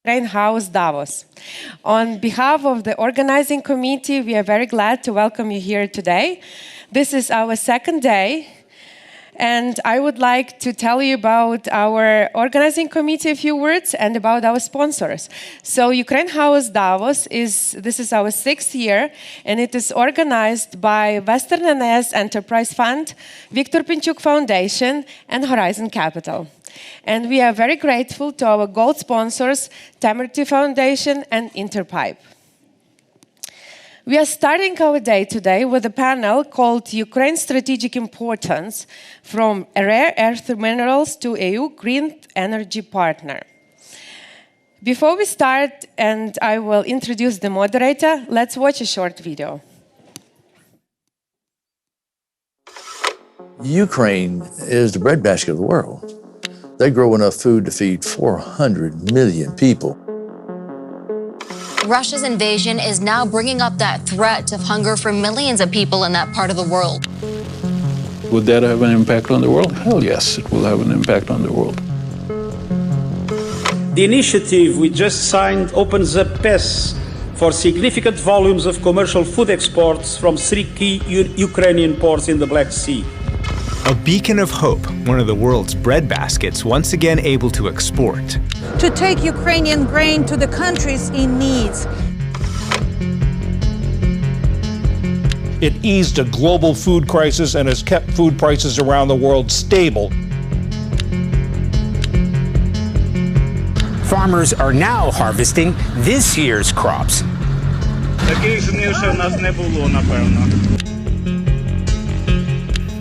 Ukraine House Davos. On behalf of the organizing committee, we are very glad to welcome you here today. This is our second day, and I would like to tell you about our organizing committee a few words and about our sponsors. So Ukraine House Davos this is our 6th year, and it is organized by Western NS Enterprise Fund, Viktor Pinchuk Foundation, and Horizon Capital. And we are very grateful to our gold sponsors, Temerty Foundation and INTERPIPE. We are starting our day today with a panel called Ukraine's Strategic Importance, from Rare Earth Minerals to EU Green Energy Partner. Before we start, and I will introduce the moderator, let's watch a short video. Ukraine is the breadbasket of the world. They grow enough food to feed 400 million people. Russia's invasion is now bringing up that threat of hunger for millions of people in that part of the world. Would that have an impact on the world? Hell yes, it will have an impact on the world. The initiative we just signed opens up paths for significant volumes of commercial food exports from 3 key Ukrainian ports in the Black Sea. A beacon of hope, one of the world's breadbaskets once again able to export. To take Ukrainian grain to the countries in need. It eased a global food crisis and has kept food prices around the world stable. Farmers are now harvesting this year's crops.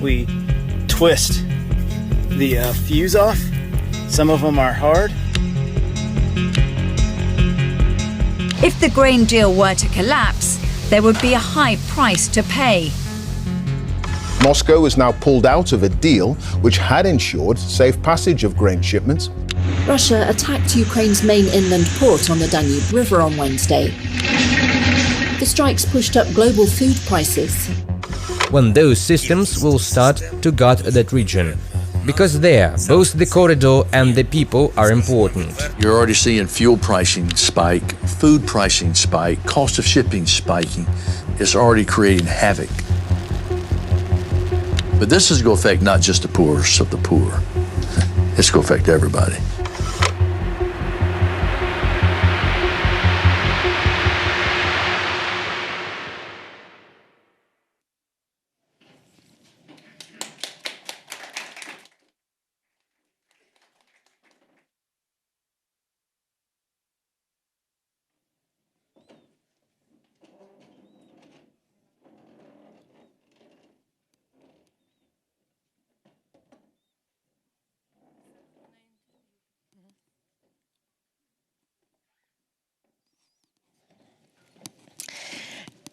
We twist the fuse off. Some of them are hard. If the grain deal were to collapse, there would be a high price to pay. Moscow has now pulled out of a deal which had ensured safe passage of grain shipments. Russia attacked Ukraine's main inland port on the Danube River on Wednesday. The strikes pushed up global food prices. When those systems will start to guard that region. Because there, both the corridor and the people are important. You're already seeing fuel pricing spike, food pricing spike, cost of shipping spiking. It's already creating havoc. But this is going to affect not just the poorest of the poor. It's going to affect everybody.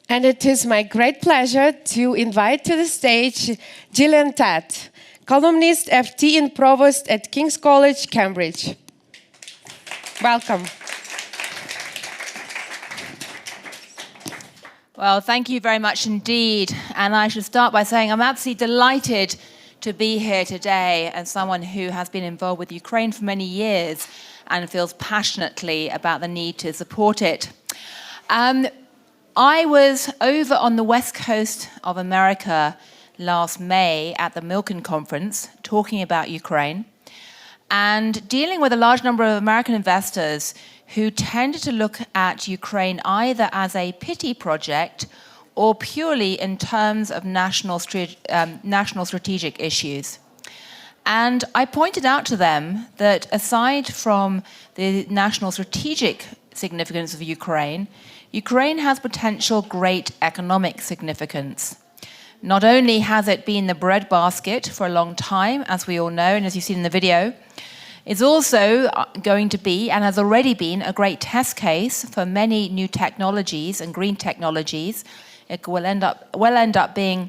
And it is my great pleasure to invite to the stage GILLIAN TETT, columnist, FT and Provost at King's College, Cambridge. Welcome. Well, thank you very much indeed. And I should start by saying I'm absolutely delighted to be here today as someone who has been involved with Ukraine for many years and feels passionately about the need to support it. I was over on the west coast of America last May at the Milken Conference talking about Ukraine and dealing with a large number of American investors who tended to look at Ukraine either as a pity project or purely in terms of national strategic issues. And I pointed out to them that aside from the national strategic significance of Ukraine, Ukraine has potential great economic significance. Not only has it been the breadbasket for a long time, as we all know, and as you've seen in the video, it's also going to be, and has already been, a great test case for many new technologies and green technologies. It will end up being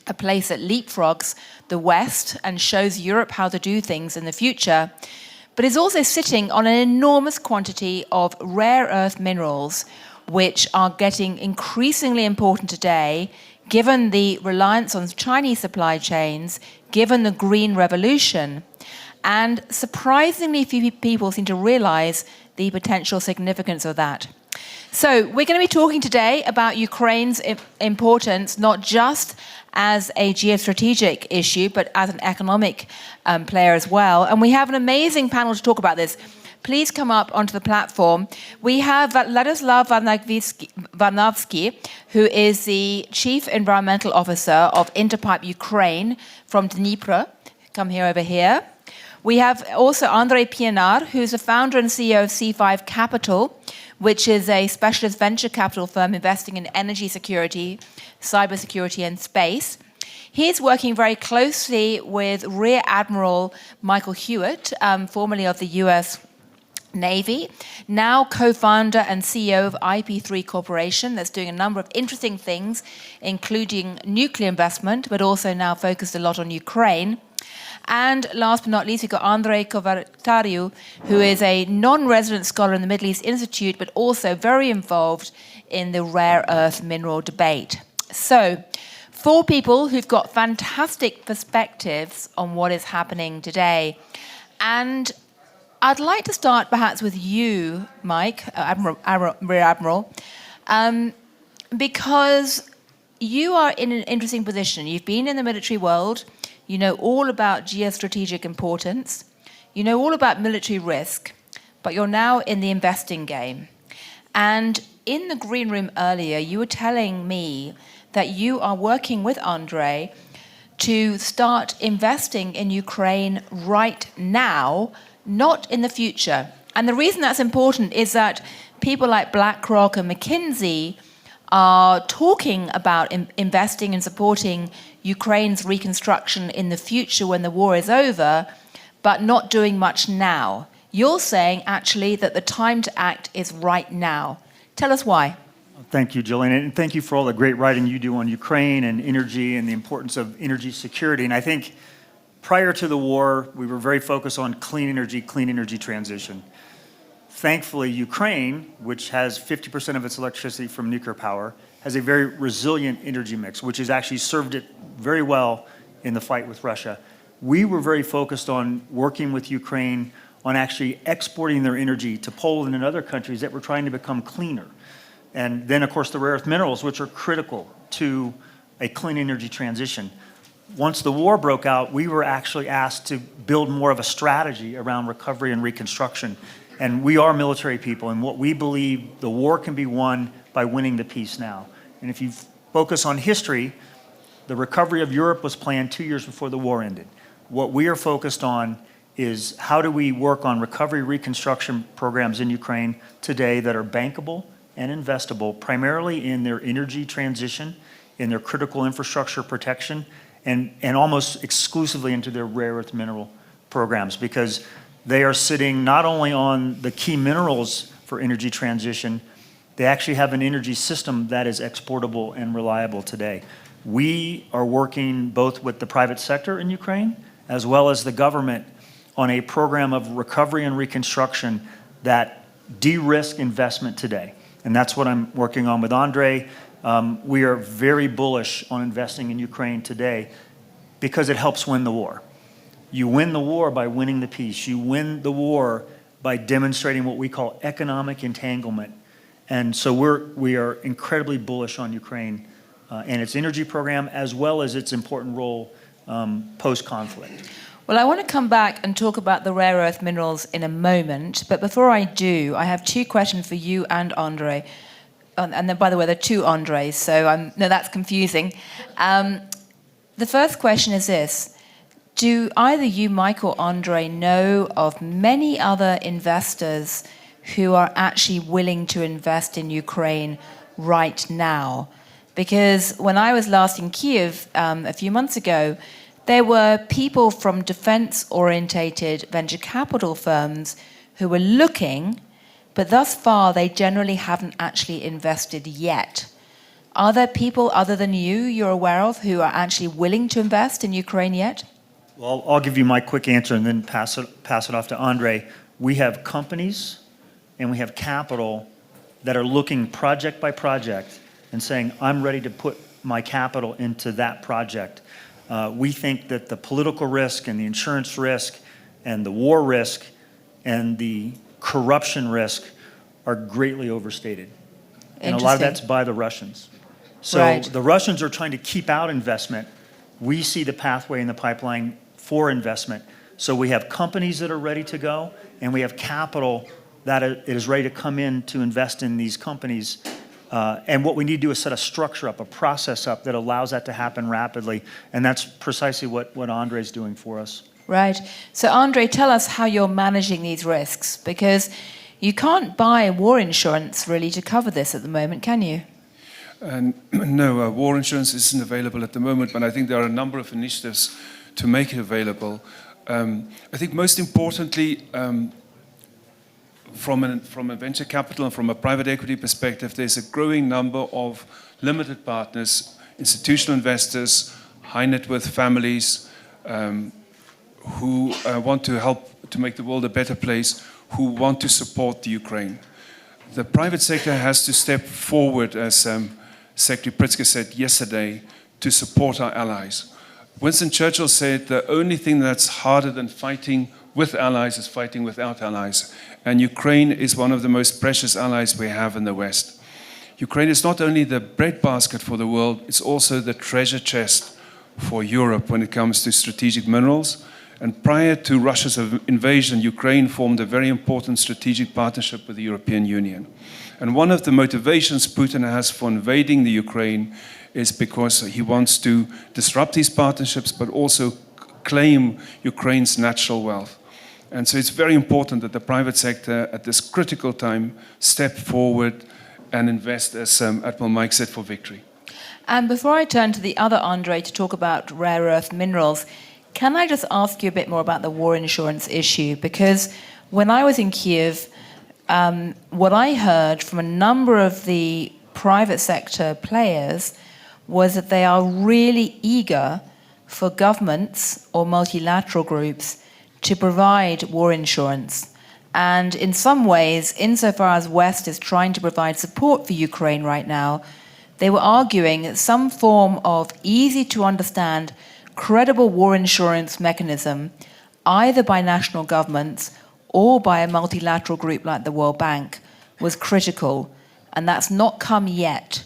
a place that leapfrogs the West and shows Europe how to do things in the future. But it's also sitting on an enormous quantity of rare earth minerals, which are getting increasingly important today, given the reliance on Chinese supply chains, given the green revolution. And surprisingly few people seem to realize the potential significance of that. So we're going to be talking today about Ukraine's importance, not just as a geostrategic issue, but as an economic player as well. And we have an amazing panel to talk about this. Please come up onto the platform. We have VLADYSLAV VARNAVSKIY, who is the Chief Environmental Officer of INTERPIPE Ukraine from Dnipro. Come here over here. We have also ANDRÉI, PIENAAR, who's the founder and CEO of C5 Capital, which is a specialist venture capital firm investing in energy security, cybersecurity, and space. He's working very closely with Rear Admiral Michael HEWITT, formerly of the US Navy, now co-founder and CEO of IP3 Corporation that's doing a number of interesting things, including nuclear investment, but also now focused a lot on Ukraine. And last but not least, we've got ANDRÉI COVATARIU, who is a non-resident scholar in the Middle East Institute, but also very involved in the rare earth mineral debate. So, 4 people who've got fantastic perspectives on what is happening today. And I'd like to start perhaps with you, Mike, Rear Admiral, because you are in an interesting position. You've been in the military world. You know all about geostrategic importance. You know all about military risk, but you're now in the investing game. And in the green room earlier, you were telling me that you are working with ANDRÉ to start investing in Ukraine right now, not in the future. And the reason that's important is that people like BlackRock and McKinsey are talking about investing and supporting Ukraine's reconstruction in the future when the war is over, but not doing much now. You're saying, actually, that the time to act is right now. Tell us why. Thank you, Gillian, and thank you for all the great writing you do on Ukraine and energy and the importance of energy security. And I think prior to the war, we were very focused on clean energy transition. Thankfully, Ukraine, which has 50% of its electricity from nuclear power, has a very resilient energy mix, which has actually served it very well in the fight with Russia. We were very focused on working with Ukraine on actually exporting their energy to Poland and other countries that were trying to become cleaner. And then, of course, the rare earth minerals, which are critical to a clean energy transition. Once the war broke out, we were actually asked to build more of a strategy around recovery and reconstruction. And we are military people, and what we believe the war can be won by winning the peace now. And if you focus on history, the recovery of Europe was planned 2 years before the war ended. What we are focused on is how do we work on recovery reconstruction programs in Ukraine today that are bankable and investable, primarily in their energy transition, in their critical infrastructure protection, and almost exclusively into their rare earth mineral programs, because they are sitting not only on the key minerals for energy transition, they actually have an energy system that is exportable and reliable today. We are working both with the private sector in Ukraine as well as the government on a program of recovery and reconstruction that de-risk investment today. And that's what I'm working on with ANDRÉ. We are very bullish on investing in Ukraine today because it helps win the war. You win the war by winning the peace. You win the war by demonstrating what we call economic entanglement. And so we are incredibly bullish on Ukraine and its energy program, as well as its important role post-conflict. Well, I want to come back and talk about the rare earth minerals in a moment. But before I do, I have 2 questions for you and ANDRÉ. And then, by the way, there are 2 ANDRÉs, so no, that's confusing. The first question is this. Do either you, Mike, or ANDRÉ know of many other investors who are actually willing to invest in Ukraine right now? Because when I was last in Kyiv a few months ago, there were people from defense-orientated venture capital firms who were looking, but thus far they generally haven't actually invested yet. Are there people other than you're aware of who are actually willing to invest in Ukraine yet? Well, I'll give you my quick answer and then pass it off to ANDRÉ. We have companies and we have capital that are looking project by project and saying, I'm ready to put my capital into that project. We think that the political risk and the insurance risk and the war risk and the corruption risk are greatly overstated. And a lot of that's by the Russians. So the Russians are trying to keep out investment. We see the pathway in the pipeline for investment. So we have companies that are ready to go, and we have capital that is ready to come in to invest in these companies. And what we need to do is set a structure up, a process up that allows that to happen rapidly. And that's precisely what ANDRÉ is doing for us. Right. So ANDRÉ, tell us how you're managing these risks, because you can't buy war insurance really to cover this at the moment, can you? No, war insurance isn't available at the moment, but I think there are a number of initiatives to make it available. I think most importantly, from a venture capital and from a private equity perspective, there's a growing number of limited partners, institutional investors, high net worth families who want to help to make the world a better place, who want to support the Ukraine. The private sector has to step forward, as Secretary Pritzker said yesterday, to support our allies. Winston Churchill said the only thing that's harder than fighting with allies is fighting without allies. And Ukraine is one of the most precious allies we have in the West. Ukraine is not only the breadbasket for the world, it's also the treasure chest for Europe when it comes to strategic minerals. And prior to Russia's invasion, Ukraine formed a very important strategic partnership with the European Union. And one of the motivations Putin has for invading the Ukraine is because he wants to disrupt these partnerships, but also claim Ukraine's natural wealth. And so it's very important that the private sector at this critical time step forward and invest, as Admiral Mike said, for victory. And before I turn to the other ANDRÉ to talk about rare earth minerals, can I just ask you a bit more about the war insurance issue? Because when I was in Kyiv, what I heard from a number of the private sector players was that they are really eager for governments or multilateral groups to provide war insurance. And in some ways, insofar as West is trying to provide support for Ukraine right now, they were arguing that some form of easy-to-understand, credible war insurance mechanism, either by national governments or by a multilateral group like the World Bank, was critical, and that's not come yet.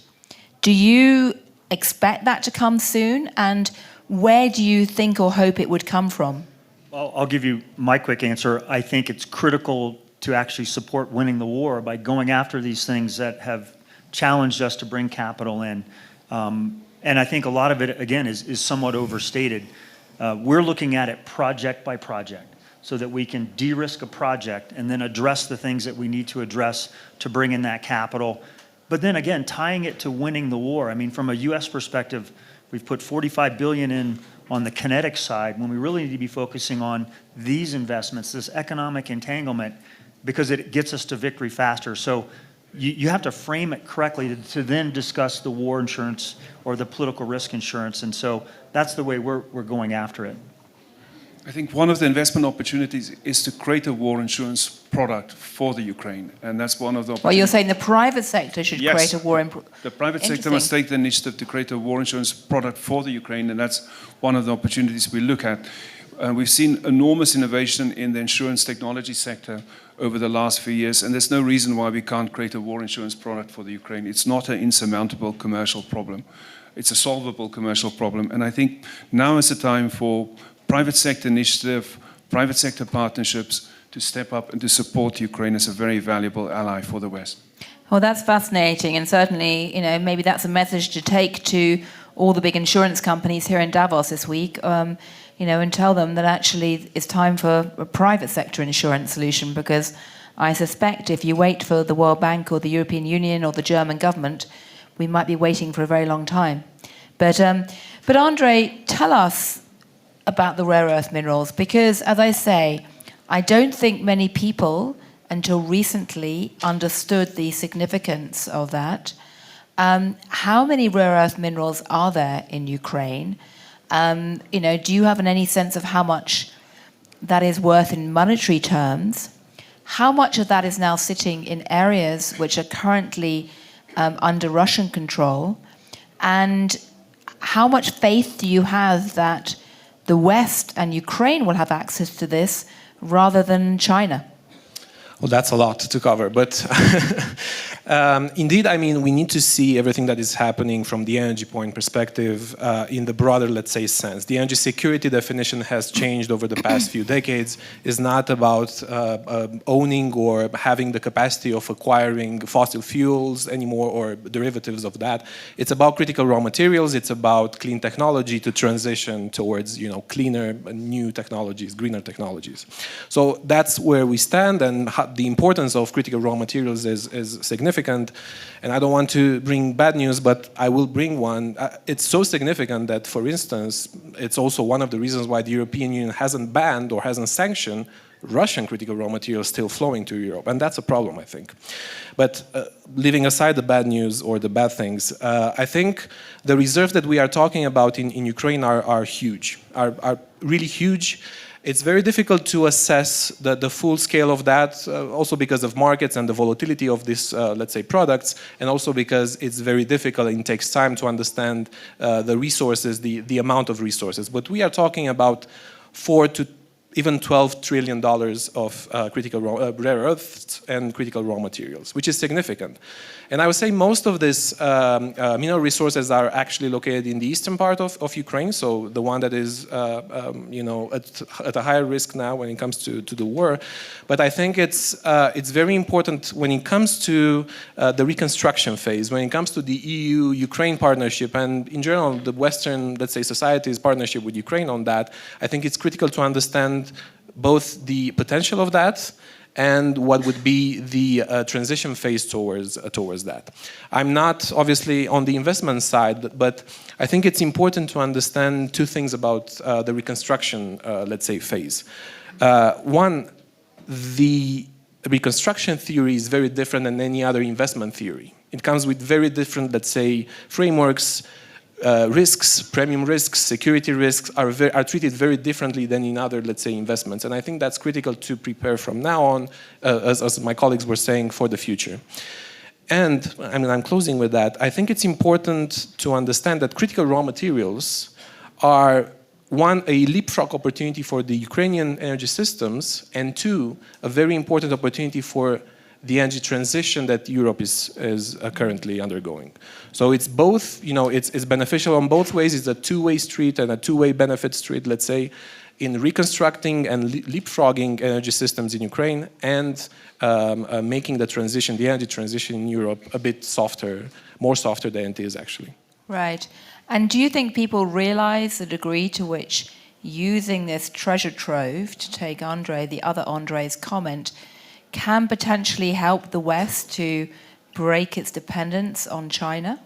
Do you expect that to come soon, and where do you think or hope it would come from? I'll give you my quick answer. I think it's critical to actually support winning the war by going after these things that have challenged us to bring capital in. And I think a lot of it, again, is somewhat overstated. We're looking at it project by project so that we can de-risk a project and then address the things that we need to address to bring in that capital. But then again, tying it to winning the war. I mean, from a U.S. perspective, we've put $45 billion in on the kinetic side when we really need to be focusing on these investments, this economic entanglement, because it gets us to victory faster. So you have to frame it correctly to then discuss the war insurance or the political risk insurance. And so that's the way we're going after it. I think one of the investment opportunities is to create a war insurance product for the Ukraine. And that's one of the opportunities. Well, you're saying the private sector should create a war insurance. The private sector must take the initiative to create a war insurance product for the Ukraine. And that's one of the opportunities we look at. We've seen enormous innovation in the insurance technology sector over the last few years, and there's no reason why we can't create a war insurance product for the Ukraine. It's not an insurmountable commercial problem. It's a solvable commercial problem. And I think now is the time for private sector initiative, private sector partnerships to step up and to support Ukraine as a very valuable ally for the West. Well, that's fascinating, and certainly, you know, maybe that's a message to take to all the big insurance companies here in Davos this week, you know, and tell them that actually it's time for a private sector insurance solution, because I suspect if you wait for the World Bank or the European Union or the German government, we might be waiting for a very long time. But André, tell us about the rare earth minerals, because, as I say, I don't think many people until recently understood the significance of that. How many rare earth minerals are there in Ukraine? You know, do you have any sense of how much that is worth in monetary terms? How much of that is now sitting in areas which are currently under Russian control? And how much faith do you have that the West and Ukraine will have access to this rather than China? Well, that's a lot to cover, but indeed, I mean, we need to see everything that is happening from the energy point perspective in the broader, let's say, sense. The energy security definition has changed over the past few decades. It's not about owning or having the capacity of acquiring fossil fuels anymore or derivatives of that. It's about critical raw materials. It's about clean technology to transition towards, you know, cleaner, new technologies, greener technologies. So that's where we stand, and the importance of critical raw materials is significant. And I don't want to bring bad news, but I will bring one. It's so significant that, for instance, it's also one of the reasons why the European Union hasn't banned or hasn't sanctioned Russian critical raw materials still flowing to Europe. And that's a problem, I think. But leaving aside the bad news or the bad things, I think the reserves that we are talking about in Ukraine are huge, are really huge. It's very difficult to assess the full scale of that, also because of markets and the volatility of these, let's say, products, and also because it's very difficult and it takes time to understand the resources, the amount of resources. But we are talking about 4 to even $12 trillion of critical rare earths and critical raw materials, which is significant. And I would say most of these mineral resources are actually located in the eastern part of Ukraine, so the one that is you know, at a higher risk now when it comes to the war. But I think it's very important when it comes to the reconstruction phase, when it comes to the EU-Ukraine partnership, and in general the Western, let's say, society's partnership with Ukraine on that. I think it's critical to understand both the potential of that and what would be the transition phase towards that. I'm not obviously on the investment side, but I think it's important to understand two things about the reconstruction, let's say, phase. One, the reconstruction theory is very different than any other investment theory. It comes with very different, let's say, frameworks. Risks, premium risks, security risks are treated very differently than in other, let's say, investments. And I think that's critical to prepare from now on, as my colleagues were saying, for the future. And I mean, I'm closing with that. I think it's important to understand that critical raw materials are, one, a leapfrog opportunity for the Ukrainian energy systems, and two, a very important opportunity for the energy transition that Europe is currently undergoing. So it's both, you know, it's beneficial on both ways. It's a two-way street and a two-way benefit street, let's say, in reconstructing and leapfrogging energy systems in Ukraine and making the transition, the energy transition in Europe, a bit softer, more softer than it is actually. Right. And do you think people realize the degree to which using this treasure trove, to take André, the other André's comment, can potentially help the West to break its dependence on China?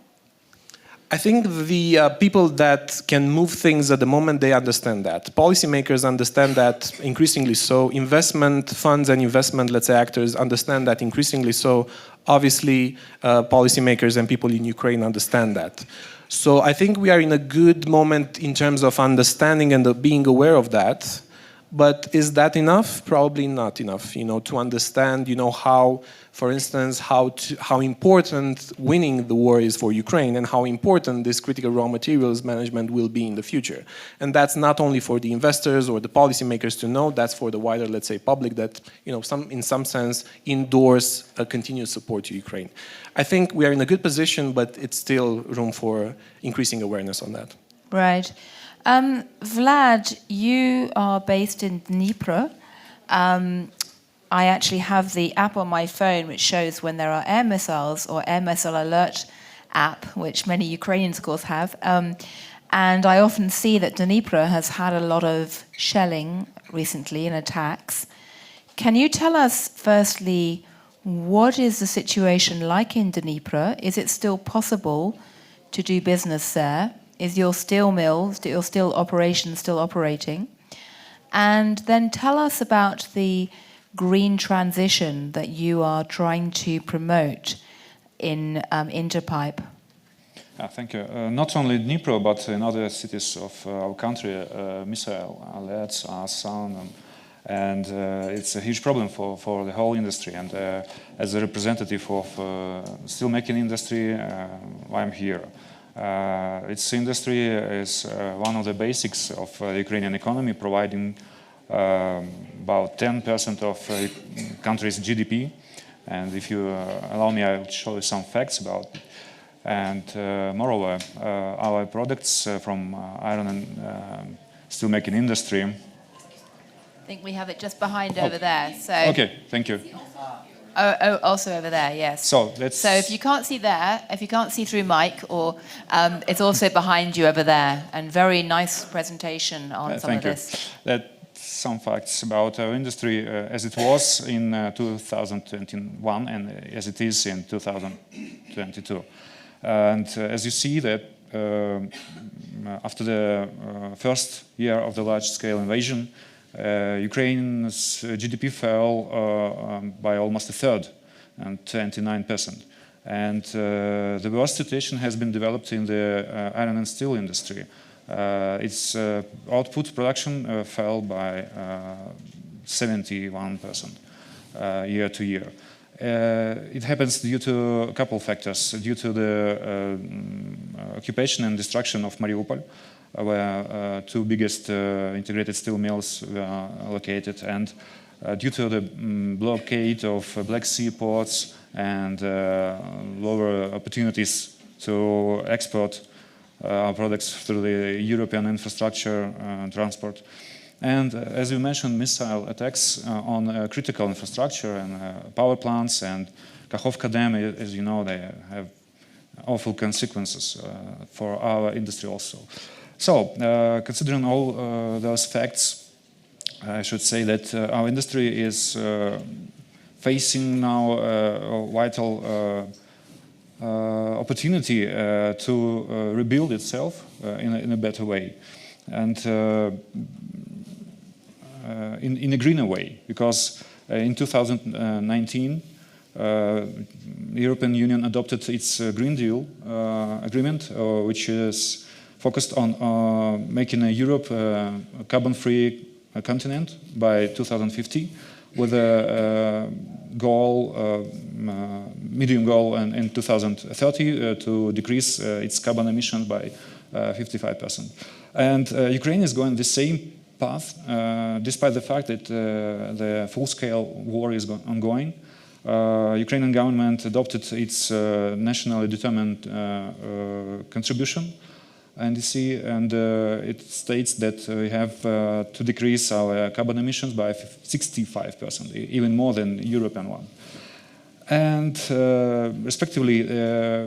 I think the people that can move things at the moment, they understand that. Policymakers understand that increasingly so. Investment funds and investment, let's say, actors understand that increasingly so. Obviously, policymakers and people in Ukraine understand that. So I think we are in a good moment in terms of understanding and being aware of that. But is that enough? Probably not enough, you know, to understand, you know, how, for instance, how important winning the war is for Ukraine and how important this critical raw materials management will be in the future. And that's not only for the investors or the policymakers to know, that's for the wider, let's say, public that, you know, in some sense endorse a continued support to Ukraine. I think we are in a good position, but it's still room for increasing awareness on that. Right. Vlad, you are based in Dnipro. I actually have the app on my phone which shows when there are air missiles, or air missile alert app, which many Ukrainians, of course, have. And I often see that Dnipro has had a lot of shelling recently and attacks. Can you tell us, firstly, what is the situation like in Dnipro? Is it still possible to do business there? Is your steel mill, your steel operation still operating? And then tell us about the green transition that you are trying to promote in INTERPIPE. Thank you. Not only Dnipro, but in other cities of our country, missile alerts are sound, and it's a huge problem for the whole industry. And as a representative of steelmaking industry, I'm here. Its industry is one of the basics of the Ukrainian economy, providing about 10% of country's GDP. And if you allow me, I'll show you some facts about it. And moreover, our products from iron and steelmaking industry. I think we have it just behind over there. So. Okay, thank you. Oh, also over there, yes. So if you can't see there, if you can't see through Mike, or it's also behind you over there, and very nice presentation on some of this. That's some facts about our industry as it was in 2021 and as it is in 2022. And as you see that after the first year of the large-scale invasion, Ukraine's GDP fell by almost a third, and 29%. And the worst situation has been developed in the iron and steel industry. Its output production fell by 71% year to year. It happens due to a couple of factors, due to the occupation and destruction of Mariupol, where two biggest integrated steel mills were located, and due to the blockade of Black Sea ports and lower opportunities to export our products through the European infrastructure transport. And as you mentioned, missile attacks on critical infrastructure and power plants, and Kakhovka Dam, as you know, they have awful consequences for our industry also. So, considering all those facts, I should say that our industry is facing now a vital opportunity to rebuild itself in a better way, and in a greener way, because in 2019 the European Union adopted its Green Deal agreement, which is focused on making Europe a carbon-free continent by 2050, with a goal, medium goal in 2030 to decrease its carbon emissions by 55%. And Ukraine is going the same path, despite the fact that the full-scale war is ongoing. Ukrainian government adopted its nationally determined contribution, NDC, and it states that we have to decrease our carbon emissions by 65%, even more than the European one. And respectively,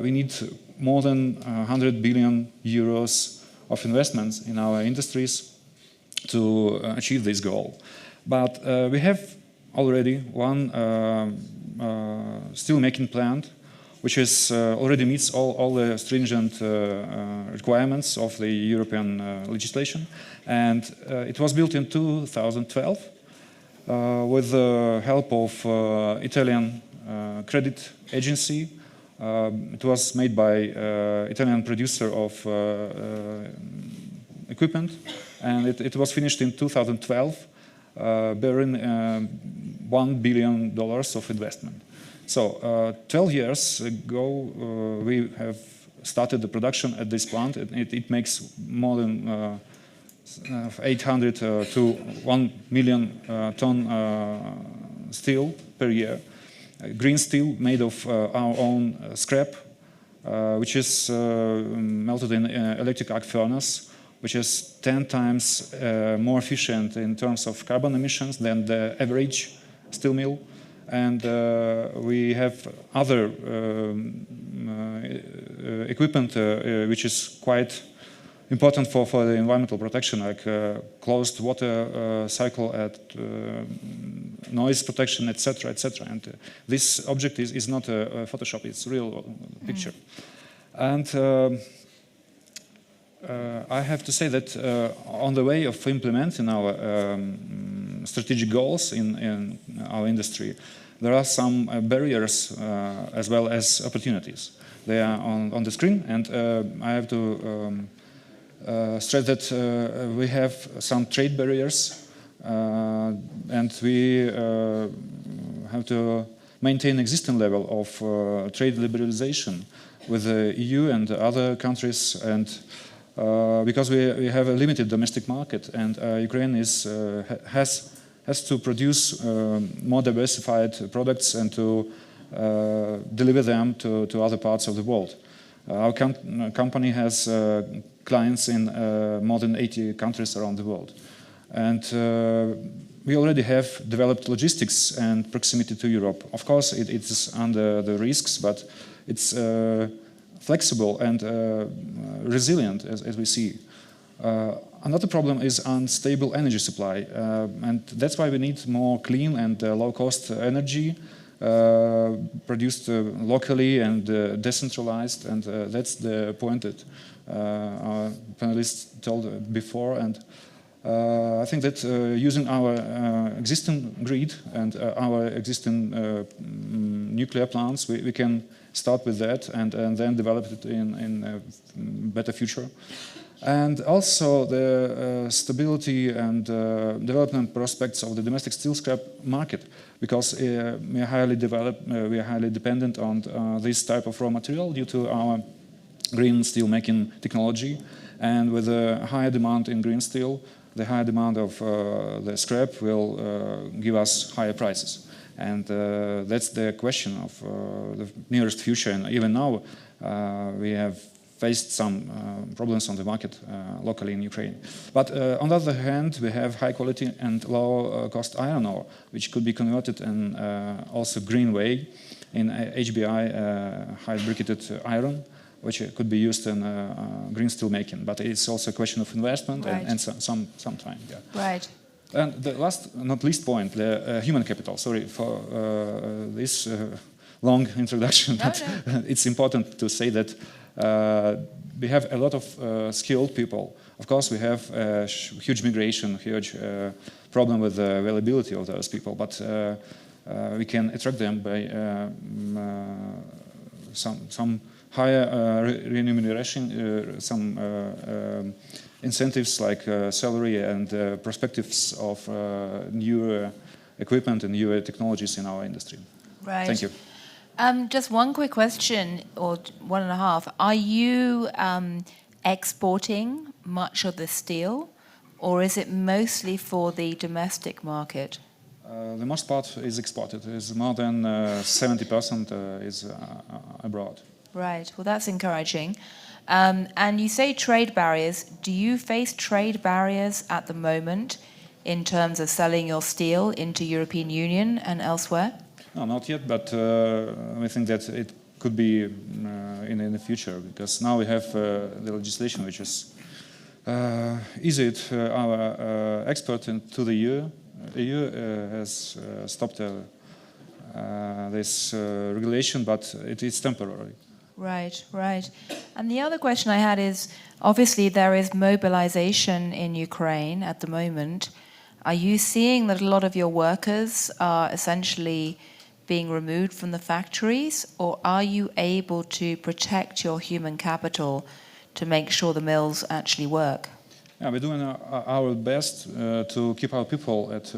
we need more than 100 billion euros of investments in our industries to achieve this goal. But we have already one steel-making plant which is already meets all the stringent requirements of the European legislation. And it was built in 2012 with the help of Italian credit agency. It was made by Italian producer of equipment, and it was finished in 2012, bearing $1 billion of investment. So 12 years ago, we have started the production at this plant. It makes more than 800 to 1 million ton steel per year. Green steel made of our own scrap, which is melted in electric arc furnace, which is 10 times more efficient in terms of carbon emissions than the average steel mill. And we have other equipment which is quite important for the environmental protection, like closed water cycle, at noise protection, etc., etc. And this object is not a Photoshop; it's a real picture. And I have to say that on the way of implementing our strategic goals in our industry, there are some barriers as well as opportunities. They are on the screen, and I have to stress that we have some trade barriers, and we have to maintain existing level of trade liberalization with the EU and other countries, and because we have a limited domestic market, and Ukraine has has to produce more diversified products and to deliver them to other parts of the world. Our company has clients in more than 80 countries around the world. And we already have developed logistics and proximity to Europe. Of course, it is under the risks, but it's flexible and resilient, as we see. Another problem is unstable energy supply, and that's why we need more clean and low-cost energy produced locally and decentralized, and that's the point that our panelists told before. And I think that using our existing grid and our existing nuclear plants, we can start with that and then develop it in a better future. And also the stability and development prospects of the domestic steel scrap market, because we are highly dependent on this type of raw material due to our green steel making technology. And with a higher demand in green steel, the higher demand of the scrap will give us higher prices. And that's the question of the nearest future. And even now, we have faced some problems on the market locally in Ukraine. But on the other hand, we have high quality and low cost iron ore, which could be converted in also green way in HBI, high briquetted iron, which could be used in green steel making. But it's also a question of investment, right, and some time. Yeah. Right. And the last, not least point, the human capital. Sorry for this long introduction, but it's important to say that we have a lot of skilled people. Of course, we have huge migration, huge problem with the availability of those people, but we can attract them by some higher remuneration, some incentives like salary and perspectives of new equipment and new technologies in our industry. Right. Thank you. Just one quick question, or one and a half. Are you exporting much of the steel, or is it mostly for the domestic market? The most part is exported. It's more than 70% is abroad. Right. Well, that's encouraging. And you say trade barriers. Do you face trade barriers at the moment in terms of selling your steel into European Union and elsewhere? No, not yet, but we think that it could be in the future, because now we have the legislation which is easy to our export into the EU. EU has stopped this regulation, but it is temporary. Right, right. And the other question I had is, obviously there is mobilization in Ukraine at the moment. Are you seeing that a lot of your workers are essentially being removed from the factories, or are you able to protect your human capital to make sure the mills actually work? Yeah, we're doing our best to keep our people at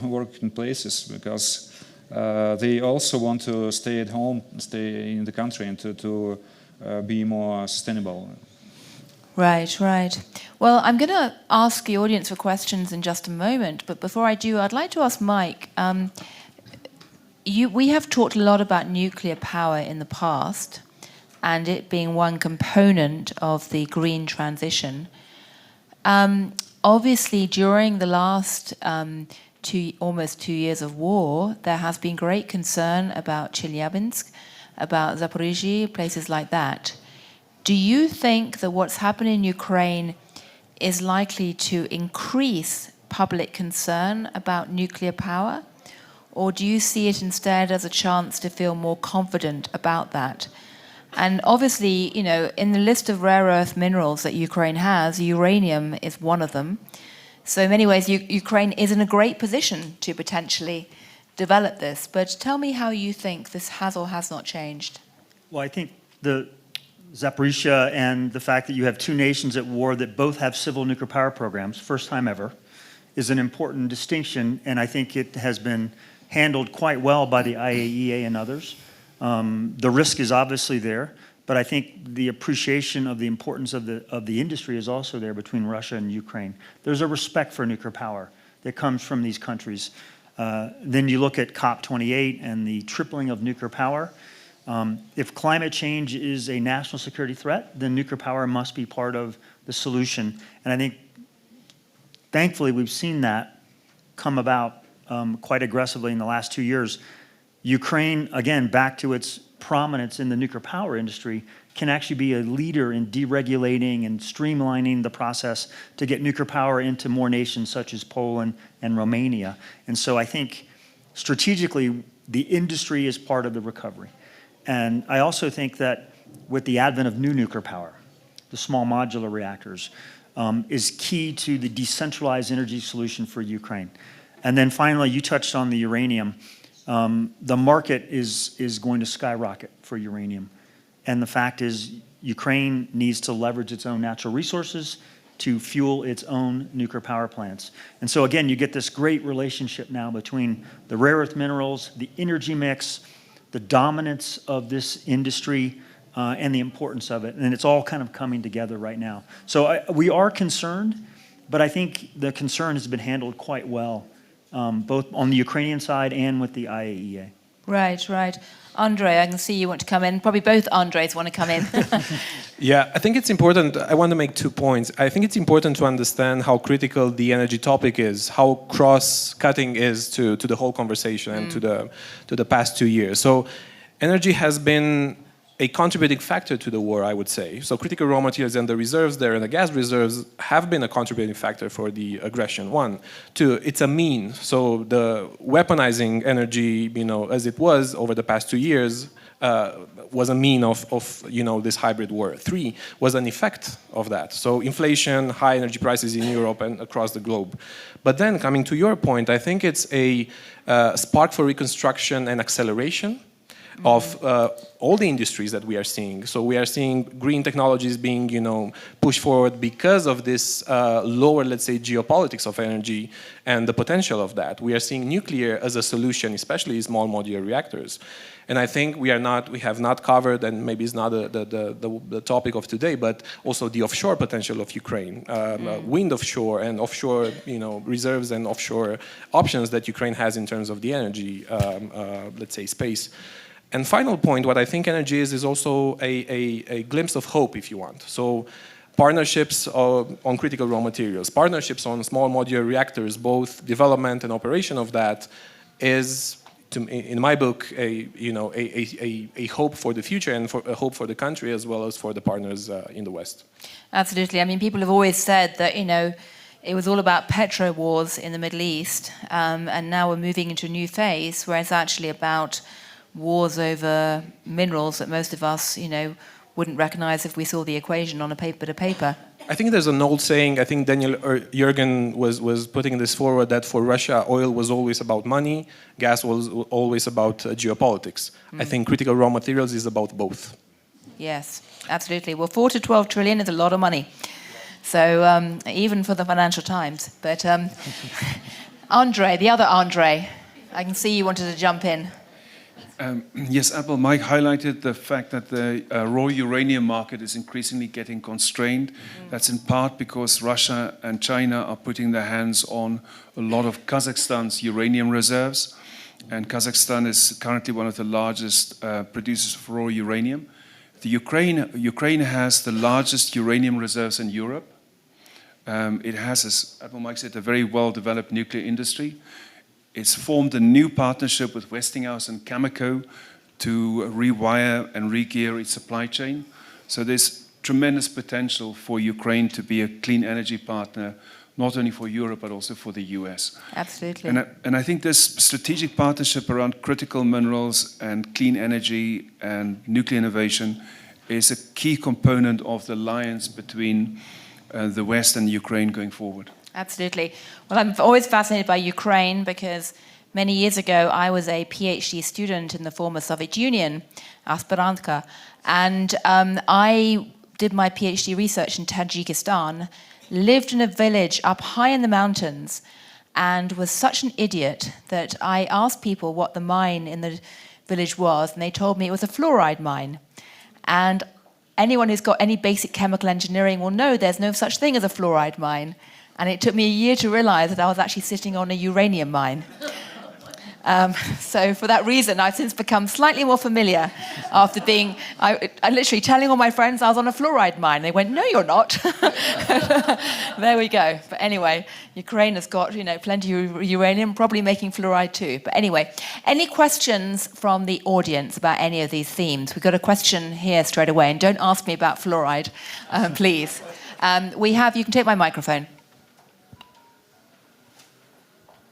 working places, because they also want to stay at home, stay in the country, and to be more sustainable. Right, right. Well, I'm going to ask the audience for questions in just a moment, but before I do, I'd like to ask Mike. We have talked a lot about nuclear power in the past, and it being one component of the green transition. Obviously, during the last almost 2 years of war, there has been great concern about Chelyabinsk, about Zaporizhzhia, places like that. Do you think that what's happened in Ukraine is likely to increase public concern about nuclear power? Or do you see it instead as a chance to feel more confident about that? And obviously, you know, in the list of rare earth minerals that Ukraine has, uranium is one of them. So in many ways, Ukraine is in a great position to potentially develop this. But tell me how you think this has or has not changed. Well, I think the Zaporizhzhia and the fact that you have two nations at war that both have civil nuclear power programs, first time ever, is an important distinction. And I think it has been handled quite well by the IAEA and others. The risk is obviously there, but I think the appreciation of the importance of the industry is also there between Russia and Ukraine. There's a respect for nuclear power. that comes from these countries. Then you look at COP28 and the tripling of nuclear power. If climate change is a national security threat, then nuclear power must be part of the solution. And I think, thankfully, we've seen that come about quite aggressively in the last 2 years. Ukraine, again, back to its prominence in the nuclear power industry, can actually be a leader in deregulating and streamlining the process to get nuclear power into more nations such as Poland and Romania. And so I think strategically, the industry is part of the recovery. And I also think that with the advent of new nuclear power, the small modular reactors, is key to the decentralized energy solution for Ukraine. And then finally, you touched on the uranium. The market is going to skyrocket for uranium. And the fact is, Ukraine needs to leverage its own natural resources to fuel its own nuclear power plants. And so again, you get this great relationship now between the rare earth minerals, the energy mix, the dominance of this industry, and the importance of it. And it's all kind of coming together right now. So we are concerned, but I think the concern has been handled quite well, both on the Ukrainian side and with the IAEA. Right, right. Andrei, I can see you want to come in. Probably both Andres want to come in. Yeah, I think it's important. I want to make 2 points. I think it's important to understand how critical the energy topic is, how cross-cutting is to the whole conversation and to the past 2 years. So energy has been a contributing factor to the war, I would say. So critical raw materials and the reserves there and the gas reserves have been a contributing factor for the aggression. 1. 2, it's a mean. So the weaponizing energy, as it was over the past 2 years, was a mean of this hybrid war. 3 was an effect of that. So inflation, high energy prices in Europe and across the globe. But then coming to your point, I think it's a spark for reconstruction and acceleration of all the industries that we are seeing. So we are seeing green technologies being, pushed forward because of this lower, let's say, geopolitics of energy and the potential of that. We are seeing nuclear as a solution, especially small modular reactors. And I think we have not covered, and maybe it's not the topic of today, but also the offshore potential of Ukraine, wind offshore and offshore, reserves and offshore options that Ukraine has in terms of the energy, let's say, space. And final point, what I think energy is also a glimpse of hope, if you want. So partnerships on critical raw materials, partnerships on small modular reactors, both development and operation of that is, in my book, a hope for the future and a hope for the country as well as for the partners in the West. Absolutely. I mean, people have always said that, it was all about petro wars in the Middle East, and now we're moving into a new phase where it's actually about wars over minerals that most of us, wouldn't recognize if we saw the equation on a bit of paper. I think there's an old saying, I think Daniel Jürgen was putting this forward, that for Russia, oil was always about money, gas was always about geopolitics. I think critical raw materials is about both. Yes, absolutely. Well, 4 to 12 trillion is a lot of money. So even for the Financial Times. But Andrei, the other Andrei, I can see you wanted to jump in. Yes, Apple, Mike highlighted the fact that the raw uranium market is increasingly getting constrained. That's in part because Russia and China are putting their hands on a lot of Kazakhstan's uranium reserves. And Kazakhstan is currently one of the largest producers of raw uranium. Ukraine has the largest uranium reserves in Europe. It has, as Apple Mike said, a very well-developed nuclear industry. It's formed a new partnership with Westinghouse and Cameco to rewire and re-gear its supply chain. So there's tremendous potential for Ukraine to be a clean energy partner, not only for Europe, but also for the US. Absolutely. And I think this strategic partnership around critical minerals and clean energy and nuclear innovation is a key component of the alliance between the West and Ukraine going forward. Absolutely. Well, I'm always fascinated by Ukraine because many years ago I was a PhD student in the former Soviet Union, aspirantka, and I did my PhD research in Tajikistan, lived in a village up high in the mountains, and was such an idiot that I asked people what the mine in the village was, and they told me it was a fluoride mine. And anyone who's got any basic chemical engineering will know there's no such thing as a fluoride mine. And it took me a year to realize that I was actually sitting on a uranium mine. So for that reason, I've since become slightly more familiar after being, I literally telling all my friends I was on a fluoride mine. They went, no, you're not. There we go. But anyway, Ukraine has got, plenty of uranium, probably making fluoride too. But anyway, any questions from the audience about any of these themes? We've got a question here straight away, and don't ask me about fluoride, please. You can take my microphone.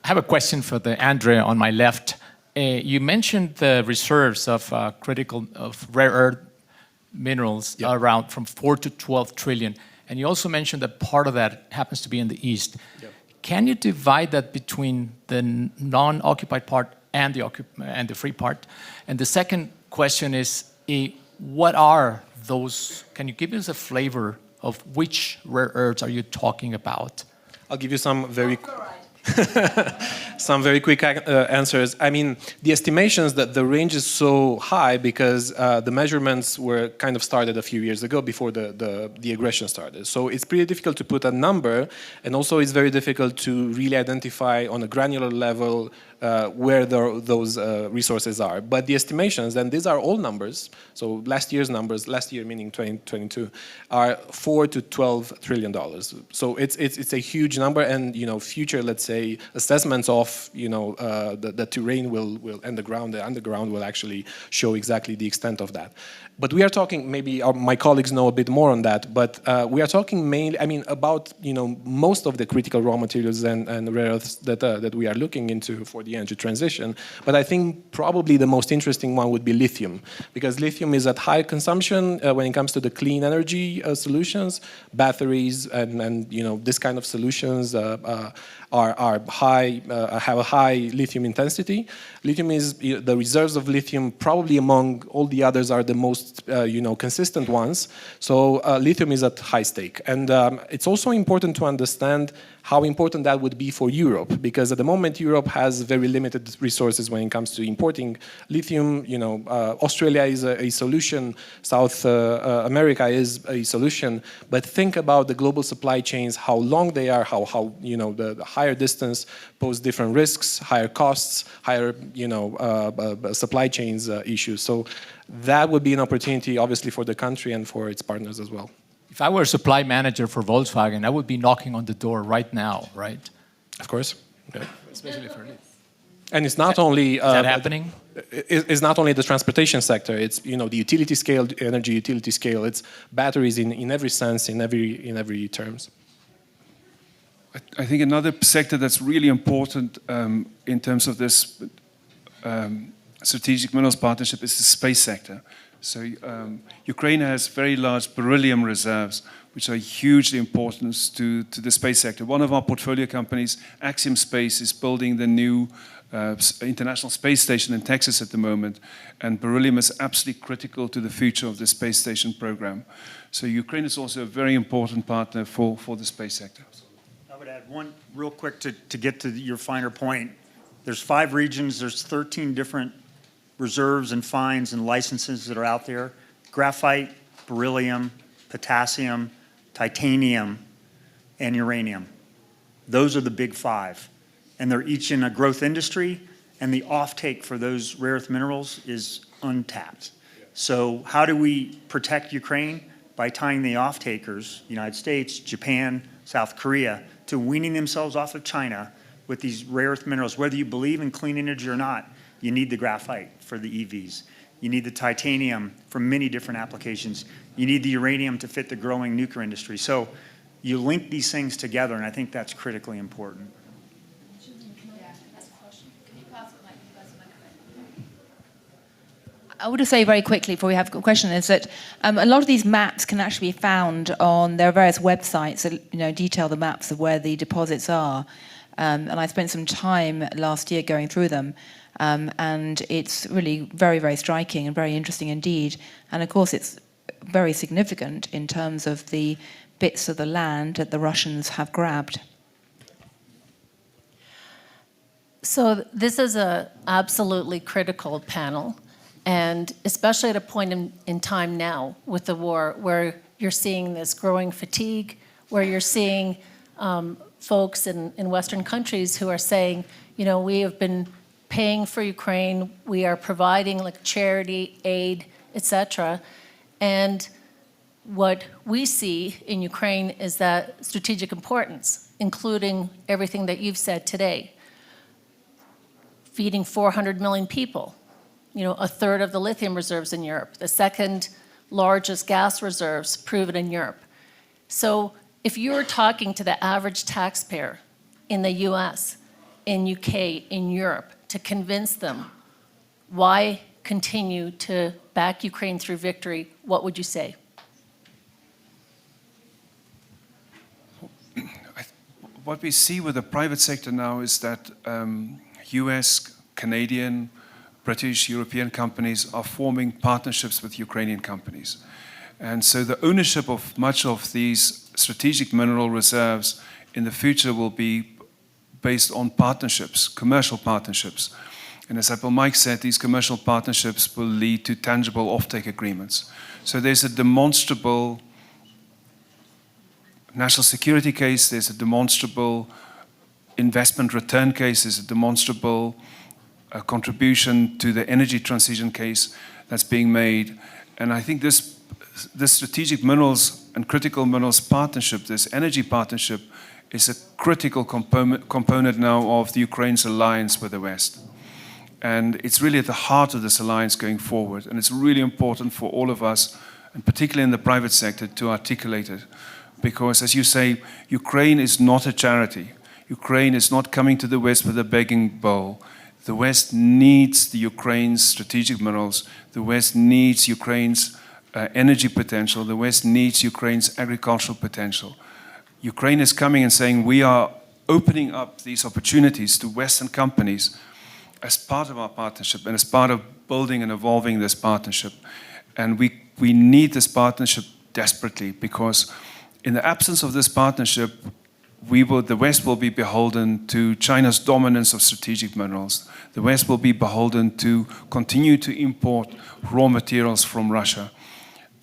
I have a question for the ANDRÉ on my left. You mentioned the reserves of rare earth minerals around from 4 to 12 trillion. And you also mentioned that part of that happens to be in the east. Yep. Can you divide that between the non-occupied part and the free part? And the second question is, what are those? Can you give us a flavor of which rare earths are you talking about? I'll give you some very quick answers. I mean, the estimations that the range is so high because the measurements were kind of started a few years ago before the aggression started. So it's pretty difficult to put a number, and also it's very difficult to really identify on a granular level where those resources are. But the estimations, and these are all numbers, so last year's numbers, last year meaning 2022, are $4 to $12 trillion. So it's a huge number, and future, let's say, assessments of the terrain will and the underground will actually show exactly the extent of that. But we are talking, maybe my colleagues know a bit more on that, but we are talking mainly, about most of the critical raw materials and rare earths that we are looking into for the energy transition. But I think probably the most interesting one would be lithium, because lithium is at high consumption when it comes to the clean energy solutions, batteries, and this kind of solutions are high, have a high lithium intensity. Lithium is, the reserves of lithium probably among all the others are the most consistent ones. So lithium is at high stake. And it's also important to understand how important that would be for Europe, because at the moment Europe has very limited resources when it comes to importing lithium. Australia is a solution, South America is a solution, but think about the global supply chains, how long they are, how the higher distance pose different risks, higher costs, higher supply chains issues. So that would be an opportunity, obviously, for the country and for its partners as well. If I were a supply manager for Volkswagen, I would be knocking on the door right now, right? Of course. Yeah. Especially for it. And it's not only... Is that happening? It's not only the transportation sector, it's the utility scale, energy utility scale, it's batteries in every sense, in every terms. I think another sector that's really important in terms of this strategic minerals partnership is the space sector. So Ukraine has very large beryllium reserves, which are hugely important to the space sector. One of our portfolio companies, Axiom Space, is building the new International Space Station in Texas at the moment, and beryllium is absolutely critical to the future of the space station program. So Ukraine is also a very important partner for the space sector. I would add one real quick to get to your finer point. There's 5 regions, there's 13 different reserves and finds and licenses that are out there. Graphite, beryllium, potassium, titanium, and uranium. Those are the big 5. And they're each in a growth industry, and the offtake for those rare earth minerals is untapped. So how do we protect Ukraine? By tying the off-takers, United States, Japan, South Korea, to weaning themselves off of China with these rare earth minerals. Whether you believe in clean energy or not, you need the graphite for the EVs. You need the titanium for many different applications. You need the uranium to fit the growing nuclear industry. So you link these things together, and I think that's critically important. I would say very quickly before we have a question is that a lot of these maps can actually be found on their various websites that detail the maps of where the deposits are. And I spent some time last year going through them. And it's really very, very striking and very interesting indeed. And of course, it's very significant in terms of the bits of the land that the Russians have grabbed. So this is an absolutely critical panel, and especially at a point in time now with the war, where you're seeing this growing fatigue, where you're seeing folks in Western countries who are saying, you know, we have been paying for Ukraine, we are providing like charity, aid, etc. And what we see in Ukraine is that strategic importance, including everything that you've said today. Feeding 400 million people, you know, a third of the lithium reserves in Europe, the second largest gas reserves proven in Europe. So if you're talking to the average taxpayer in the US, in UK, in Europe, to convince them why continue to back Ukraine through victory, what would you say? What we see with the private sector now is that US, Canadian, British, European companies are forming partnerships with Ukrainian companies. And so the ownership of much of these strategic mineral reserves in the future will be based on partnerships, commercial partnerships. And as Apple Mike said, these commercial partnerships will lead to tangible offtake agreements. So there's a demonstrable national security case, there's a demonstrable investment return case, there's a demonstrable contribution to the energy transition case that's being made. And I think this strategic minerals and critical minerals partnership, this energy partnership, is a critical component now of the Ukraine's alliance with the West. And it's really at the heart of this alliance going forward. And it's really important for all of us, and particularly in the private sector, to articulate it. Because, as you say, Ukraine is not a charity. Ukraine is not coming to the West with a begging bowl. The West needs the Ukraine's strategic minerals. The West needs Ukraine's energy potential. The West needs Ukraine's agricultural potential. Ukraine is coming and saying, we are opening up these opportunities to Western companies as part of our partnership and as part of building and evolving this partnership. And we need this partnership desperately, because in the absence of this partnership, the West will be beholden to China's dominance of strategic minerals. The West will be beholden to continue to import raw materials from Russia.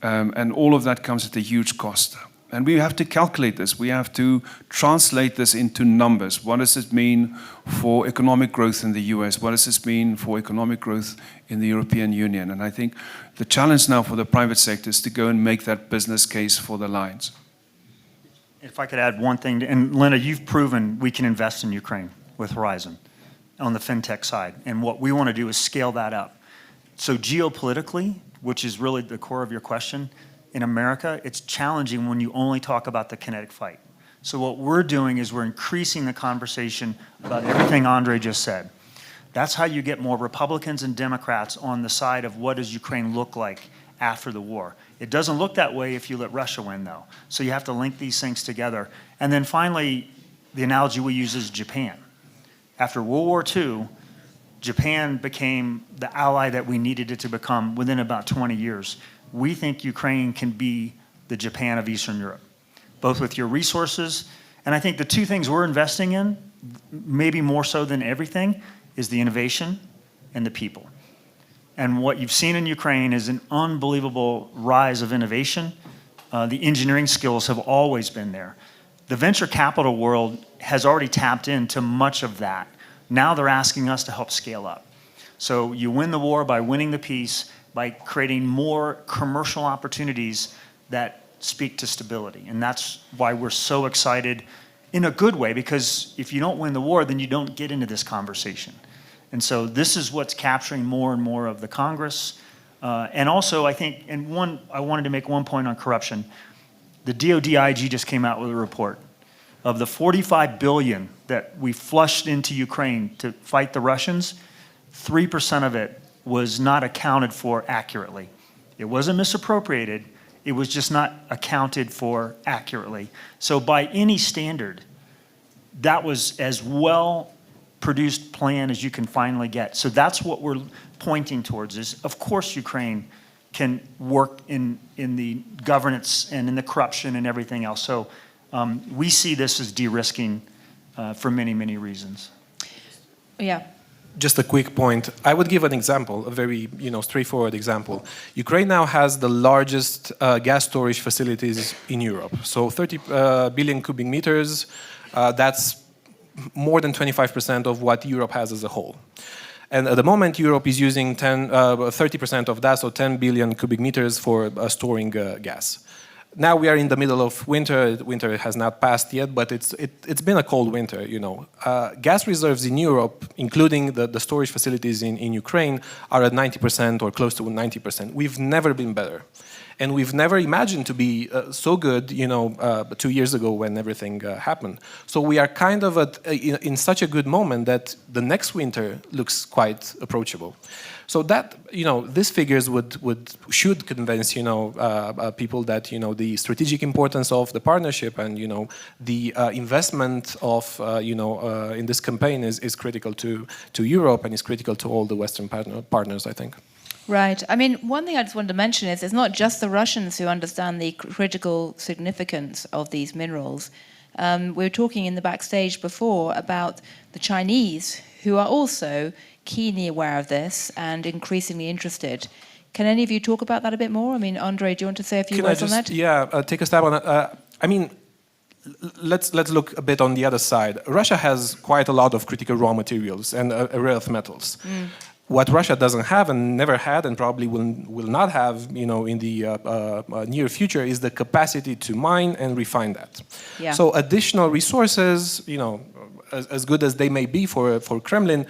And all of that comes at a huge cost. And we have to calculate this. We have to translate this into numbers. What does it mean for economic growth in the US? What does this mean for economic growth in the European Union? And I think the challenge now for the private sector is to go and make that business case for the lines. If I could add one thing, and Linda, you've proven we can invest in Ukraine with Horizon on the fintech side. And what we want to do is scale that up. So geopolitically, which is really the core of your question, in America, it's challenging when you only talk about the kinetic fight. So what we're doing is we're increasing the conversation about everything ANDRÉ just said. That's how you get more Republicans and Democrats on the side of what does Ukraine look like after the war. It doesn't look that way if you let Russia win, though. So you have to link these things together. And then finally, the analogy we use is Japan. After World War II, Japan became the ally that we needed it to become within about 20 years. We think Ukraine can be the Japan of Eastern Europe, both with your resources. And I think the two things we're investing in, maybe more so than everything, is the innovation and the people. And what you've seen in Ukraine is an unbelievable rise of innovation. The engineering skills have always been there. The venture capital world has already tapped into much of that. Now they're asking us to help scale up. So you win the war by winning the peace, by creating more commercial opportunities that speak to stability. And that's why we're so excited in a good way, because if you don't win the war, then you don't get into this conversation. And so this is what's capturing more and more of the Congress. And also, I think, I wanted to make one point on corruption. The DOD IG just came out with a report. Of the $45 billion that we flushed into Ukraine to fight the Russians, 3% of it was not accounted for accurately. It wasn't misappropriated, it was just not accounted for accurately. So by any standard, that was as well produced plan as you can finally get. So that's what we're pointing towards is, of course, Ukraine can work in the governance and in the corruption and everything else. So we see this as de-risking for many, many reasons. Yeah. Just a quick point. I would give an example, a very straightforward example. Ukraine now has the largest gas storage facilities in Europe. So 30 billion cubic meters, that's more than 25% of what Europe has as a whole. And at the moment, Europe is using 30% of that, so 10 billion cubic meters for storing gas. Now we are in the middle of winter. Winter has not passed yet, but it's been a cold winter, Gas reserves in Europe, including the storage facilities in Ukraine, are at 90% or close to 90%. We've never been better. And we've never imagined to be so good, 2 years ago when everything happened. So we are kind of in such a good moment that the next winter looks quite approachable. So that, these figures should convince, people that, the strategic importance of the partnership and, the investment of, in this campaign is critical to Europe and is critical to all the Western partners, I think. Right. I mean, one thing I just wanted to mention is it's not just the Russians who understand the critical significance of these minerals. We were talking in the backstage before about the Chinese, who are also keenly aware of this and increasingly interested. Can any of you talk about that a bit more? I mean, Andrei, do you want to say a few words on that? Yeah, take a stab on it. I mean, let's look a bit on the other side. Russia has quite a lot of critical raw materials and rare earth metals. What Russia doesn't have and never had and probably will not have, in the near future is the capacity to mine and refine that. Yeah. So additional resources, as good as they may be for Kremlin,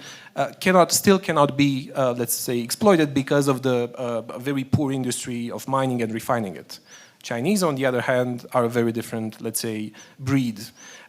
still cannot be, let's say, exploited because of the very poor industry of mining and refining it. Chinese, on the other hand, are a very different, let's say, breed,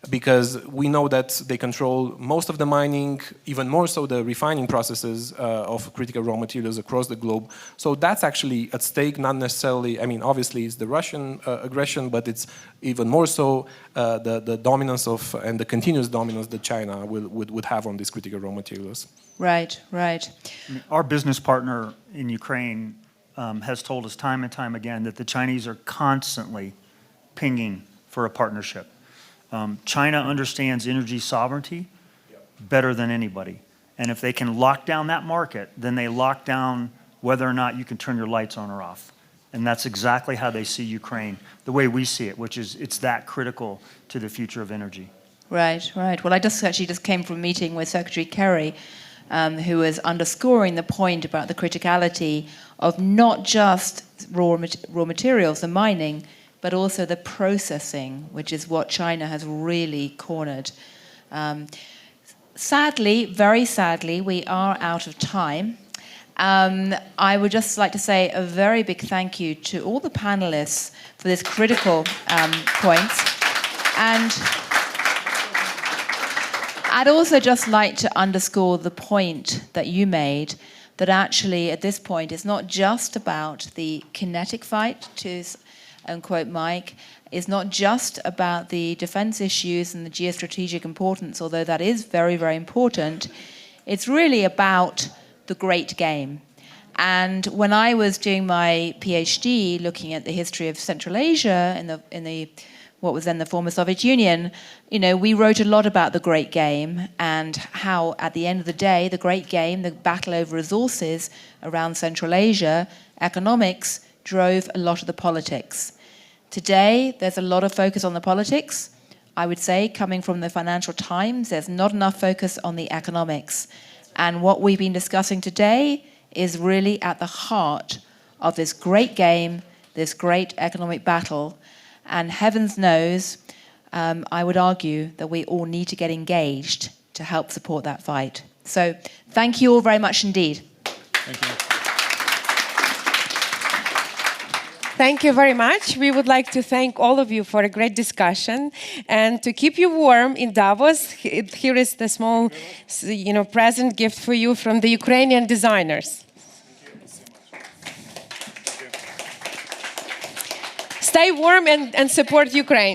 because we know that they control most of the mining, even more so the refining processes of critical raw materials across the globe. So that's actually at stake, not necessarily, I mean, obviously it's the Russian aggression, but it's even more so the dominance of, and the continuous dominance that China would have on these critical raw materials. Right, right. I mean, our business partner in Ukraine has told us time and time again that the Chinese are constantly pinging for a partnership. China understands energy sovereignty better than anybody. And if they can lock down that market, then they lock down whether or not you can turn your lights on or off. And that's exactly how they see Ukraine, the way we see it, which is it's that critical to the future of energy. Right, right. Well, I actually just came from a meeting with Secretary Kerry, who was underscoring the point about the criticality of not just raw materials, the mining, but also the processing, which is what China has really cornered. Sadly, very sadly, we are out of time. I would just like to say a very big thank you to all the panelists for this critical points. And I'd also just like to underscore the point that you made, that actually at this point it's not just about the kinetic fight, to quote Mike, it's not just about the defense issues and the geostrategic importance, although that is very, very important. It's really about the great game. And when I was doing my PhD looking at the history of Central Asia in the what was then the former Soviet Union, we wrote a lot about the great game and how at the end of the day, the great game, the battle over resources around Central Asia, economics, drove a lot of the politics. Today, there's a lot of focus on the politics. I would say, coming from the Financial Times, there's not enough focus on the economics. And what we've been discussing today is really at the heart of this great game, this great economic battle. And heavens knows, I would argue that we all need to get engaged to help support that fight. So thank you all very much indeed. Thank you. Thank you very much. We would like to thank all of you for a great discussion. And to keep you warm in Davos, here is the small present gift for you from the Ukrainian designers. Stay warm and support Ukraine.